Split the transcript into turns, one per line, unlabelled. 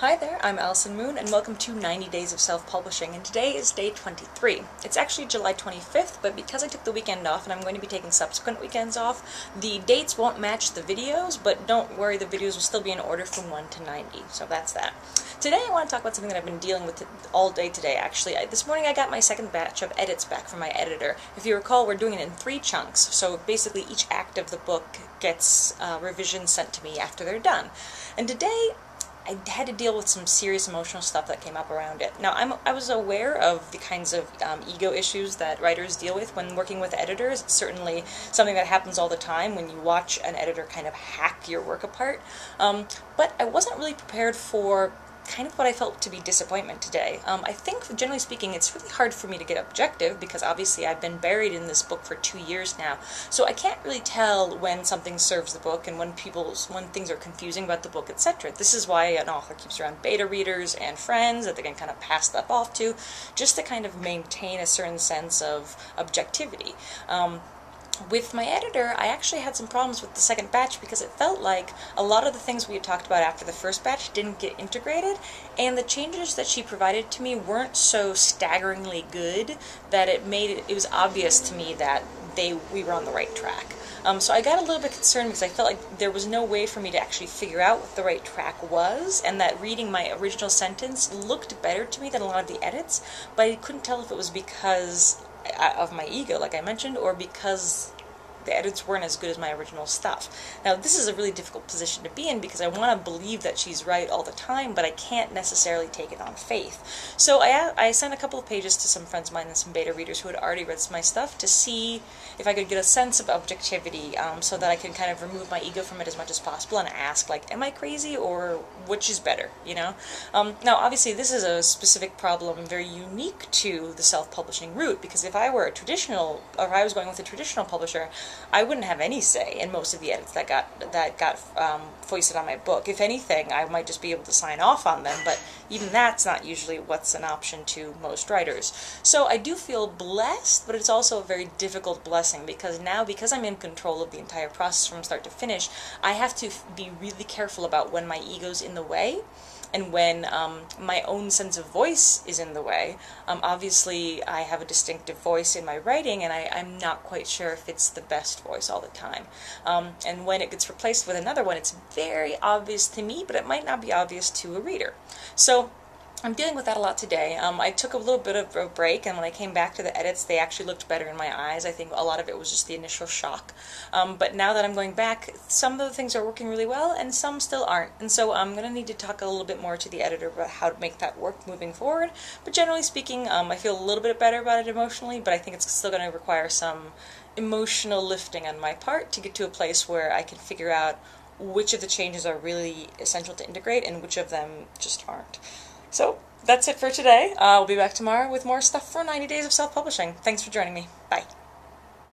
Hi there, I'm Allison Moon, and welcome to 90 Days of Self-Publishing, and today is day 23. It's actually July 25th, but because I took the weekend off and I'm going to be taking subsequent weekends off, the dates won't match the videos, but don't worry, the videos will still be in order from 1 to 90, so that's that. Today I want to talk about something that I've been dealing with all day today, actually. This morning I got my second batch of edits back from my editor. If you recall, we're doing it in 3 chunks, so basically each act of the book gets revisions sent to me after they're done. And today, I had to deal with some serious emotional stuff that came up around it. Now, I was aware of the kinds of ego issues that writers deal with when working with editors. It's certainly something that happens all the time when you watch an editor kind of hack your work apart. But I wasn't really prepared for kind of what I felt to be disappointment today. I think, generally speaking, it's really hard for me to get objective because obviously I've been buried in this book for 2 years now, so I can't really tell when something serves the book and when things are confusing about the book, etc. This is why an author keeps around beta readers and friends that they can kind of pass stuff off to, just to kind of maintain a certain sense of objectivity. With my editor, I actually had some problems with the second batch because it felt like a lot of the things we had talked about after the first batch didn't get integrated, and the changes that she provided to me weren't so staggeringly good that it was obvious to me that we were on the right track. So I got a little bit concerned because I felt like there was no way for me to actually figure out what the right track was, and that reading my original sentence looked better to me than a lot of the edits, but I couldn't tell if it was because of my ego, like I mentioned, or because the edits weren't as good as my original stuff. Now, this is a really difficult position to be in because I want to believe that she's right all the time, but I can't necessarily take it on faith. So I sent a couple of pages to some friends of mine and some beta readers who had already read some of my stuff to see if I could get a sense of objectivity, so that I can kind of remove my ego from it as much as possible and ask, like, am I crazy or which is better, you know? Now, obviously, this is a specific problem very unique to the self-publishing route, because if I were if I was going with a traditional publisher, I wouldn't have any say in most of the edits that got foisted on my book. If anything, I might just be able to sign off on them, but even that's not usually what's an option to most writers. So I do feel blessed, but it's also a very difficult blessing because now, because I'm in control of the entire process from start to finish, I have to be really careful about when my ego's in the way and when my own sense of voice is in the way. Obviously, I have a distinctive voice in my writing, and I'm not quite sure if it's the best voice all the time. And when it gets replaced with another one, it's very obvious to me, but it might not be obvious to a reader. So I'm dealing with that a lot today. I took a little bit of a break, and when I came back to the edits, they actually looked better in my eyes. I think a lot of it was just the initial shock. But now that I'm going back, some of the things are working really well, and some still aren't. And so I'm going to need to talk a little bit more to the editor about how to make that work moving forward. But generally speaking, I feel a little bit better about it emotionally, but I think it's still going to require some emotional lifting on my part to get to a place where I can figure out which of the changes are really essential to integrate and which of them just aren't. So that's it for today. I'll be back tomorrow with more stuff for 90 Days of Self-Publishing. Thanks for joining me.